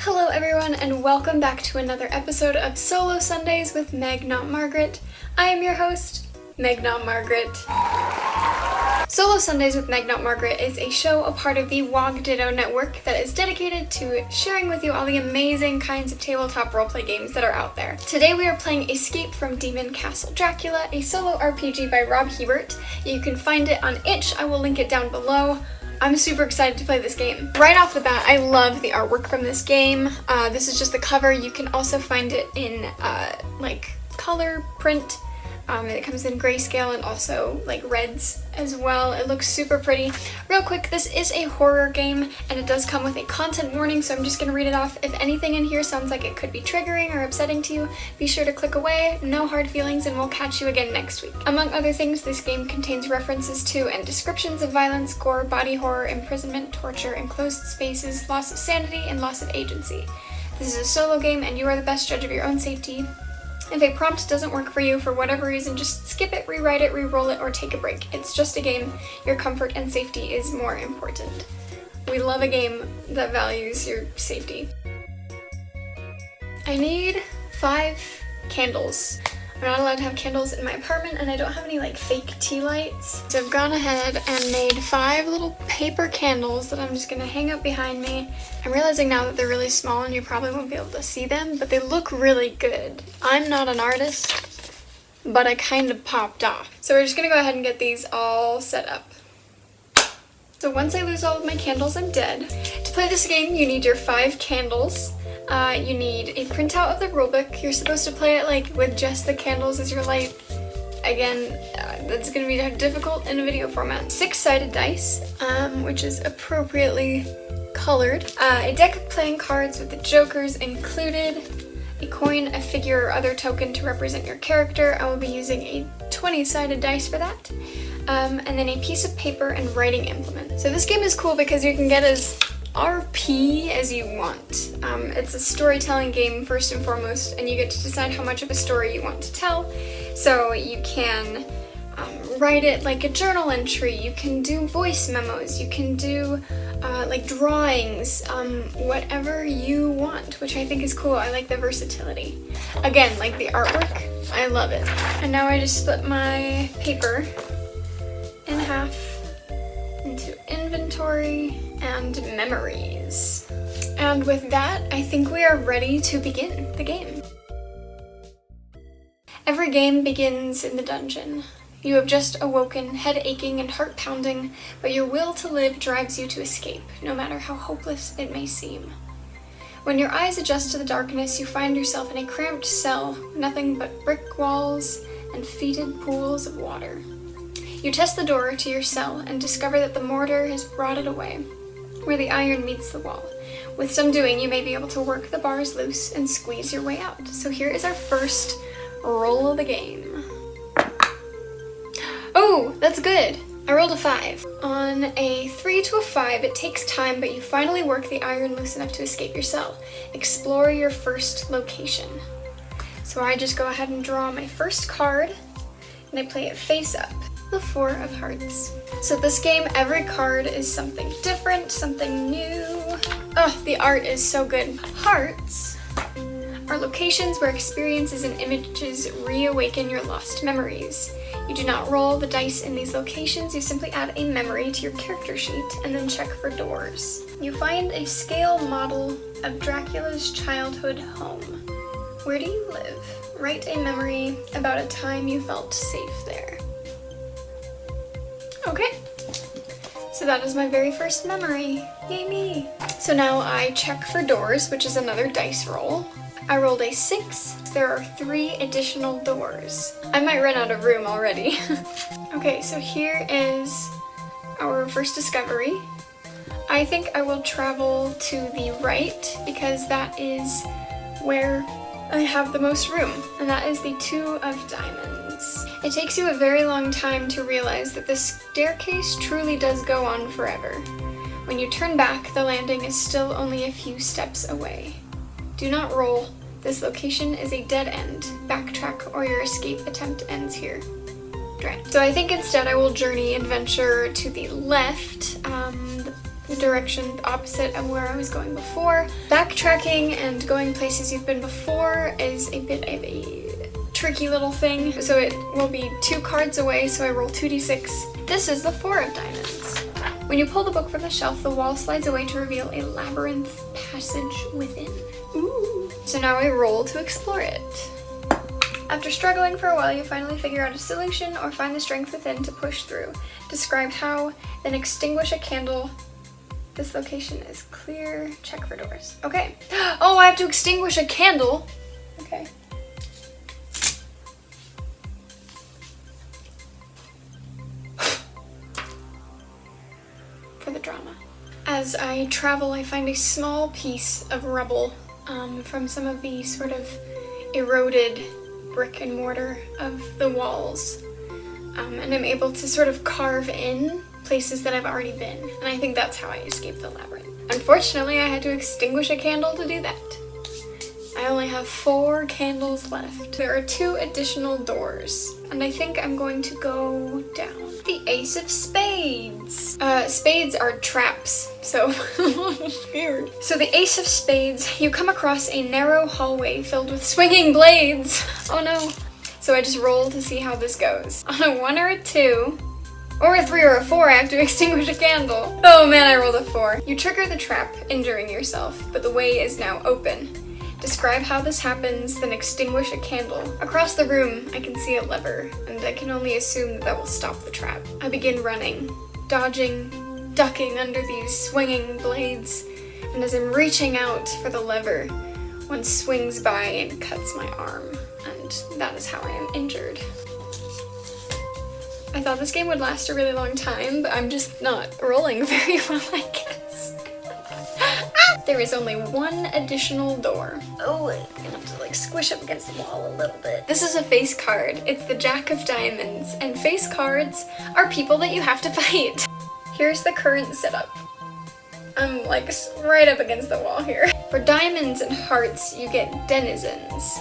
Hello everyone and welcome back to another episode of Solo Sundays with Meg Not Margaret. I am your host, Meg Not Margaret. Solo Sundays with Meg Not Margaret is a show a part of the WOGDTO Network that is dedicated to sharing with you all the amazing kinds of tabletop roleplay games that are out there. Today we are playing Escape from Demon Castle Dracula, a solo RPG by Rob Hebert. You can find it on itch, I will link it down below. I'm super excited to play this game. Right off the bat, I love the artwork from this game. This is just the cover. You can also find it in like color print. It comes in grayscale and also like reds as well. It looks super pretty. Real quick, this is a horror game and it does come with a content warning, so I'm just gonna read it off. If anything in here sounds like it could be triggering or upsetting to you, be sure to click away. No hard feelings, and we'll catch you again next week. Among other things, this game contains references to and descriptions of violence, gore, body horror, imprisonment, torture, enclosed spaces, loss of sanity, and loss of agency. This is a solo game and you are the best judge of your own safety. If a prompt doesn't work for you for whatever reason, just skip it, rewrite it, re-roll it, or take a break. It's just a game. Your comfort and safety is more important. We love a game that values your safety. I need 5 candles. I'm not allowed to have candles in my apartment, and I don't have any like fake tea lights. So I've gone ahead and made 5 little paper candles that I'm just gonna hang up behind me. I'm realizing now that they're really small and you probably won't be able to see them, but they look really good. I'm not an artist, but I kind of popped off. So we're just gonna go ahead and get these all set up. So once I lose all of my candles, I'm dead. To play this game, you need your 5 candles. You need a printout of the rulebook. You're supposed to play it like with just the candles as your light. Again, that's going to be difficult in a video format. 6-sided dice, which is appropriately colored. A deck of playing cards with the jokers included. A coin, a figure, or other token to represent your character. I will be using a 20-sided dice for that. And then a piece of paper and writing implement. So this game is cool because you can get as RP as you want. It's a storytelling game first and foremost, and you get to decide how much of a story you want to tell. So you can write it like a journal entry, you can do voice memos, you can do like drawings, whatever you want, which I think is cool. I like the versatility. Again, like the artwork, I love it. And now I just split my paper in half into inventory and memories. And with that, I think we are ready to begin the game. Every game begins in the dungeon. You have just awoken, head aching and heart pounding, but your will to live drives you to escape, no matter how hopeless it may seem. When your eyes adjust to the darkness, you find yourself in a cramped cell, nothing but brick walls and fetid pools of water. You test the door to your cell and discover that the mortar has rotted away, where the iron meets the wall. With some doing, you may be able to work the bars loose and squeeze your way out. So here is our first roll of the game. Oh, that's good. I rolled a 5. On a 3 to a 5, it takes time, but you finally work the iron loose enough to escape your cell. Explore your first location. So I just go ahead and draw my first card, and I play it face up. The 4 of Hearts. So this game, every card is something different, something new. Oh, the art is so good. Hearts are locations where experiences and images reawaken your lost memories. You do not roll the dice in these locations, you simply add a memory to your character sheet and then check for doors. You find a scale model of Dracula's childhood home. Where do you live? Write a memory about a time you felt safe there. Okay, so that is my very first memory. Yay me! So now I check for doors, which is another dice roll. I rolled a 6. There are 3 additional doors. I might run out of room already. Okay, so here is our first discovery. I think I will travel to the right because that is where I have the most room, and that is the 2 of Diamonds. It takes you a very long time to realize that this staircase truly does go on forever. When you turn back, the landing is still only a few steps away. Do not roll. This location is a dead end. Backtrack or your escape attempt ends here. So I think instead I will journey adventure to the left. The the direction opposite of where I was going before. Backtracking and going places you've been before is a bit of a tricky little thing. So it will be 2 cards away, so I roll 2d6. This is the 4 of diamonds. When you pull the book from the shelf, the wall slides away to reveal a labyrinth passage within. Ooh. So now I roll to explore it. After struggling for a while, you finally figure out a solution or find the strength within to push through. Describe how, then extinguish a candle. This location is clear. Check for doors. Okay. Oh, I have to extinguish a candle. Okay. For the drama. As I travel, I find a small piece of rubble from some of the sort of eroded brick and mortar of the walls, and I'm able to sort of carve in places that I've already been, and I think that's how I escaped the labyrinth. Unfortunately, I had to extinguish a candle to do that. I only have 4 candles left. There are 2 additional doors, and I think I'm going to go down. The Ace of Spades. Spades are traps, so weird. So the Ace of Spades, you come across a narrow hallway filled with swinging blades. Oh no. So I just roll to see how this goes. On a 1 or a 2, or a 3 or a 4, I have to extinguish a candle. Oh man, I rolled a 4. You trigger the trap, injuring yourself, but the way is now open. Describe how this happens, then extinguish a candle. Across the room, I can see a lever, and I can only assume that will stop the trap. I begin running, dodging, ducking under these swinging blades, and as I'm reaching out for the lever, one swings by and cuts my arm, and that is how I am injured. I thought this game would last a really long time, but I'm just not rolling very well, I guess. There is only 1 additional door. Oh, I'm gonna have to like squish up against the wall a little bit. This is a face card. It's the Jack of Diamonds, and face cards are people that you have to fight. Here's the current setup. I'm like right up against the wall here. For diamonds and hearts, you get denizens.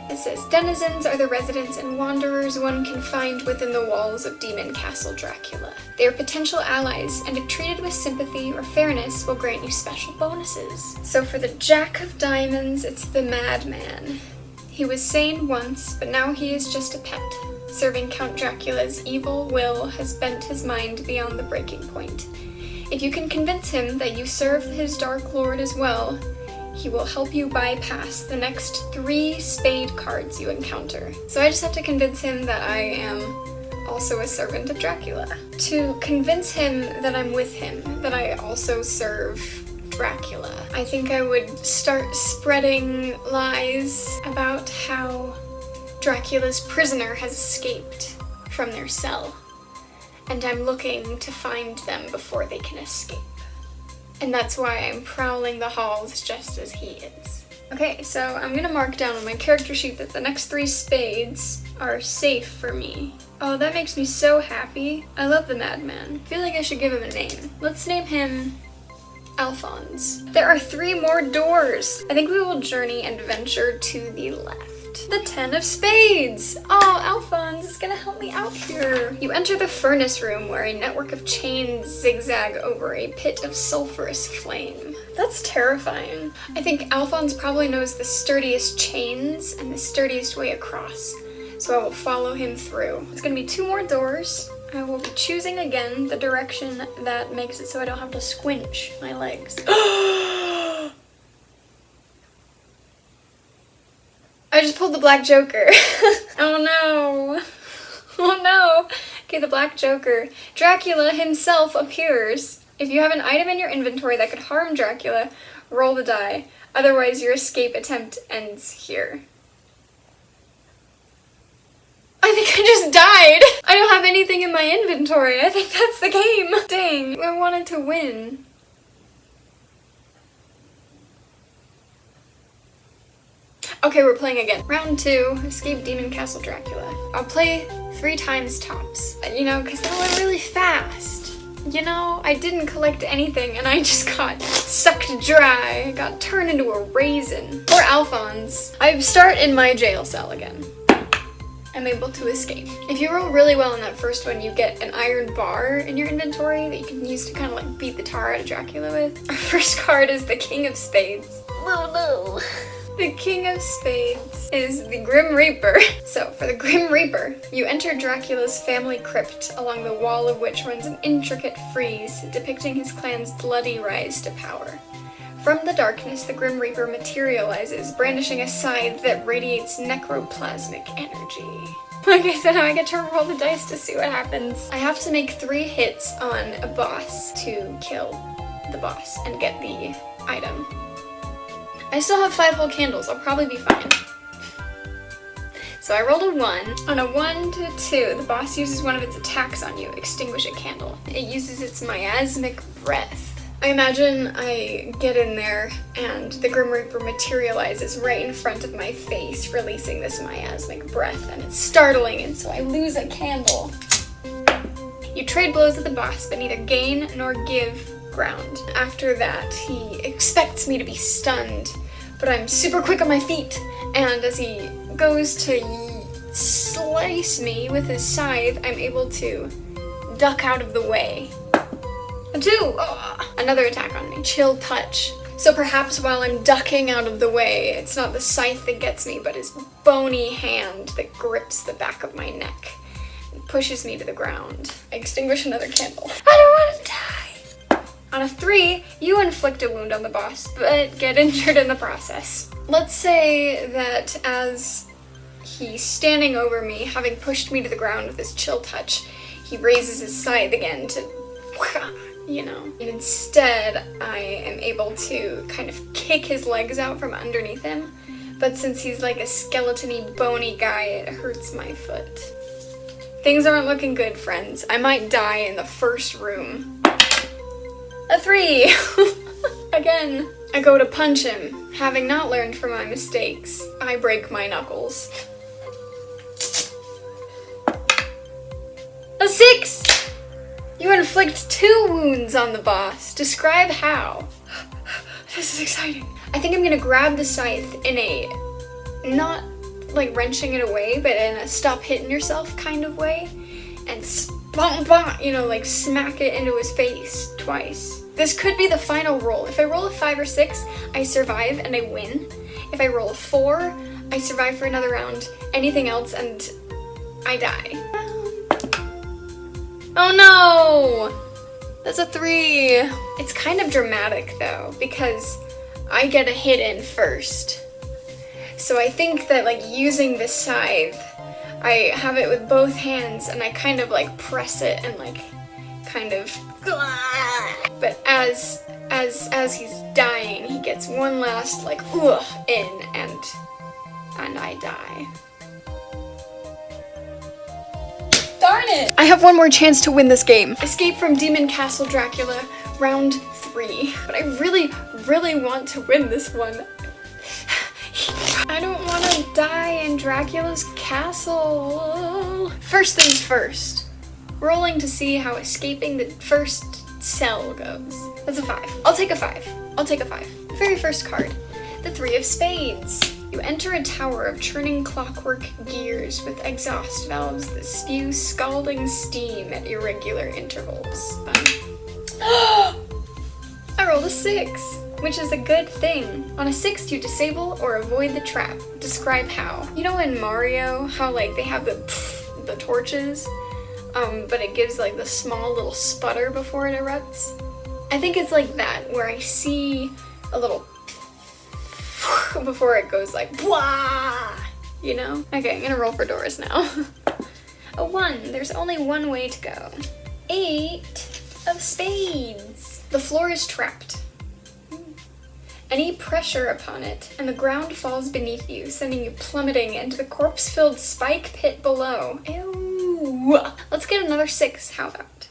It says, denizens are the residents and wanderers one can find within the walls of Demon Castle Dracula. They are potential allies, and if treated with sympathy or fairness, will grant you special bonuses. So for the Jack of Diamonds, it's the Madman. He was sane once, but now he is just a pet. Serving Count Dracula's evil will has bent his mind beyond the breaking point. If you can convince him that you serve his Dark Lord as well, he will help you bypass the next 3 spade cards you encounter. So I just have to convince him that I am also a servant of Dracula. To convince him that I'm with him, that I also serve Dracula, I think I would start spreading lies about how Dracula's prisoner has escaped from their cell, and I'm looking to find them before they can escape. And that's why I'm prowling the halls just as he is. Okay, so I'm gonna mark down on my character sheet that the next 3 spades are safe for me. Oh, that makes me so happy. I love the Madman. I feel like I should give him a name. Let's name him Alphonse. There are 3 more doors. I think we will journey and venture to the left. The 10 of Spades! Oh, Alphonse is gonna help me out here. You enter the furnace room where a network of chains zigzag over a pit of sulfurous flame. That's terrifying. I think Alphonse probably knows the sturdiest chains and the sturdiest way across, so I will follow him through. It's gonna be 2 more doors. I will be choosing again the direction that makes it so I don't have to squinch my legs. I just pulled the Black Joker. Oh no. Oh no. Okay, the Black Joker. Dracula himself appears. If you have an item in your inventory that could harm Dracula, roll the die. Otherwise, your escape attempt ends here. I think I just died. I don't have anything in my inventory. I think that's the game. Dang, I wanted to win. Okay, we're playing again. Round 2, Escape Demon Castle Dracula. I'll play 3 times tops, you know, because that went really fast. You know, I didn't collect anything and I just got sucked dry. I got turned into a raisin. Or Alphonse. I start in my jail cell again. I'm able to escape. If you roll really well in that first one, you get an iron bar in your inventory that you can use to kind of like beat the tar out of Dracula with. Our first card is the King of Spades. Oh no. The King of Spades is the Grim Reaper. So, for the Grim Reaper, you enter Dracula's family crypt, along the wall of which runs an intricate frieze depicting his clan's bloody rise to power. From the darkness, the Grim Reaper materializes, brandishing a scythe that radiates necroplasmic energy. Okay, so now I get to roll the dice to see what happens. I have to make 3 hits on a boss to kill the boss and get the item. I still have 5 whole candles, I'll probably be fine. So I rolled a 1. On a 1 to 2, the boss uses one of its attacks on you, extinguish a candle. It uses its miasmic breath. I imagine I get in there and the Grim Reaper materializes right in front of my face, releasing this miasmic breath, and it's startling, and so I lose a candle. You trade blows with the boss, but neither gain nor give ground. After that, he expects me to be stunned, but I'm super quick on my feet, and as he goes to slice me with his scythe, I'm able to duck out of the way. A 2! Oh, another attack on me. Chill touch. So perhaps while I'm ducking out of the way, it's not the scythe that gets me, but his bony hand that grips the back of my neck and pushes me to the ground. I extinguish another candle. I don't want to die! On a 3, you inflict a wound on the boss, but get injured in the process. Let's say that as he's standing over me, having pushed me to the ground with his chill touch, he raises his scythe again to, you know. And instead, I am able to kind of kick his legs out from underneath him, but since he's like a skeleton-y, bony guy, it hurts my foot. Things aren't looking good, friends. I might die in the first room. A 3! Again. I go to punch him. Having not learned from my mistakes, I break my knuckles. A 6! You inflict 2 wounds on the boss. Describe how. This is exciting. I think I'm gonna grab the scythe in a, not like wrenching it away, but in a stop hitting yourself kind of way, and you know, like smack it into his face twice. This could be the final roll. If I roll a 5 or 6, I survive and I win. If I roll a 4, I survive for another round. Anything else and I die. Oh no! That's a 3. It's kind of dramatic though, because I get a hit in first. So I think that like using the scythe, I have it with both hands and I kind of like press it and like kind of, but as he's dying, he gets one last like in and I die. Darn it! I have one more chance to win this game. Escape from Demon Castle Dracula, round 3. But I really, really want to win this one. I don't want to die in Dracula's castle. First things first. Rolling to see how escaping the first cell goes. That's a 5. I'll take a 5. I'll take a 5. The very first card. The 3 of Spades. You enter a tower of churning clockwork gears with exhaust valves that spew scalding steam at irregular intervals. I rolled a 6, which is a good thing. On a 6, you disable or avoid the trap. Describe how. You know in Mario, how like they have the torches, but it gives like the small little sputter before it erupts? I think it's like that, where I see a little before it goes like blah, you know? Okay, I'm gonna roll for Doris now. A 1, there's only one way to go. 8 of Spades. The floor is trapped. Any pressure upon it, and the ground falls beneath you, sending you plummeting into the corpse-filled spike pit below. Ew. Let's get another 6, how about?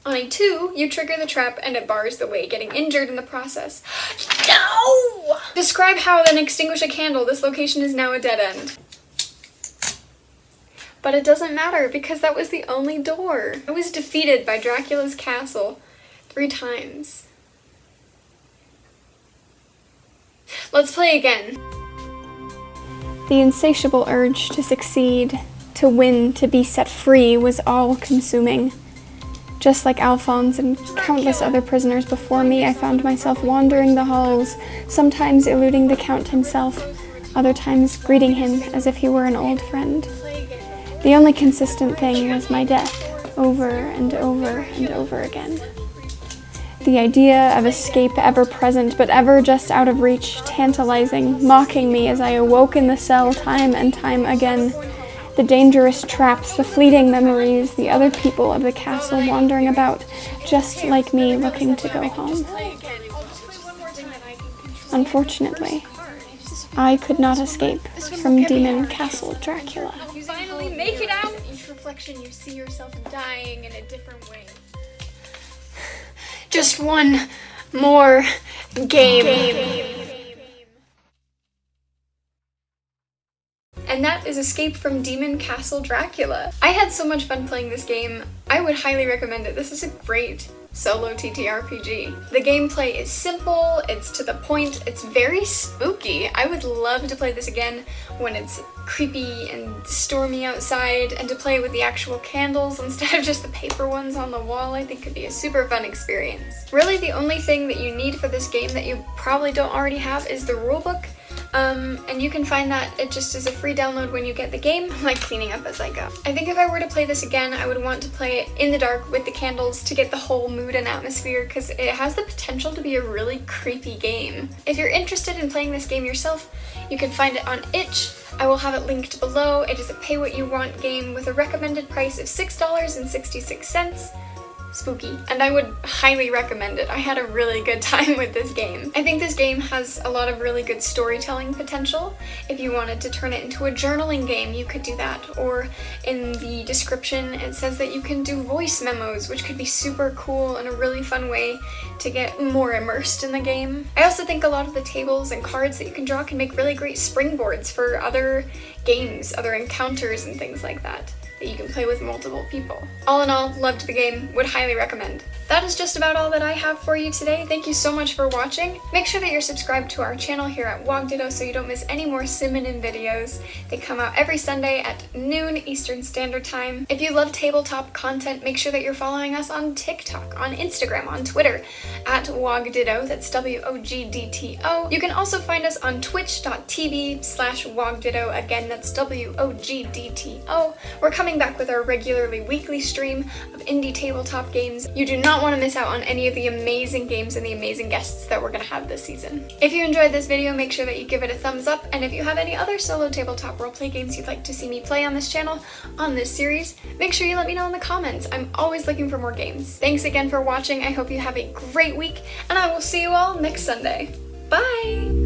On a 2, you trigger the trap and it bars the way, getting injured in the process. No! Describe how, then extinguish a candle. This location is now a dead end. But it doesn't matter because that was the only door. I was defeated by Dracula's castle 3 times. Let's play again. The insatiable urge to succeed, to win, to be set free was all-consuming. Just like Alphonse and countless other prisoners before me, I found myself wandering the halls, sometimes eluding the Count himself, other times greeting him as if he were an old friend. The only consistent thing was my death, over and over and over again. The idea of escape ever present, but ever just out of reach, tantalizing, mocking me as I awoke in the cell time and time again. The dangerous traps, the fleeting memories, the other people of the castle wandering about, just like me looking to go home. Unfortunately, I could not escape from Demon Castle Dracula. You finally make it out! Each reflection you see yourself dying in a different way. Just one more game. And that is Escape from Demon Castle Dracula. I had so much fun playing this game. I would highly recommend it. This is a great solo TTRPG. The gameplay is simple, it's to the point, it's very spooky. I would love to play this again when it's creepy and stormy outside, and to play with the actual candles instead of just the paper ones on the wall. I think could be a super fun experience. Really, the only thing that you need for this game that you probably don't already have is the rulebook. And you can find that it just is a free download when you get the game. I'm like cleaning up as I go. I think if I were to play this again, I would want to play it in the dark with the candles to get the whole mood and atmosphere, because it has the potential to be a really creepy game. If you're interested in playing this game yourself, you can find it on itch. I will have it linked below. It is a pay what you want game with a recommended price of $6.66. Spooky, and I would highly recommend it. I had a really good time with this game. I think this game has a lot of really good storytelling potential. If you wanted to turn it into a journaling game, you could do that, or in the description it says that you can do voice memos, which could be super cool and a really fun way to get more immersed in the game. I also think a lot of the tables and cards that you can draw can make really great springboards for other games, other encounters and things like that you can play with multiple people. All in all, loved the game, would highly recommend. That is just about all that I have for you today. Thank you so much for watching. Make sure that you're subscribed to our channel here at WOGDTO so you don't miss any more SSMNM videos. They come out every Sunday at noon Eastern Standard Time. If you love tabletop content, make sure that you're following us on TikTok, on Instagram, on Twitter, at WOGDTO, that's WOGDTO. You can also find us on twitch.tv/WOGDTO, again, that's WOGDTO. We're coming back with our regularly weekly stream of indie tabletop games. You do not want to miss out on any of the amazing games and the amazing guests that we're going to have this season. If you enjoyed this video, make sure that you give it a thumbs up, and if you have any other solo tabletop roleplay games you'd like to see me play on this channel, on this series, make sure you let me know in the comments. I'm always looking for more games. Thanks again for watching. I hope you have a great week, and I will see you all next Sunday. Bye!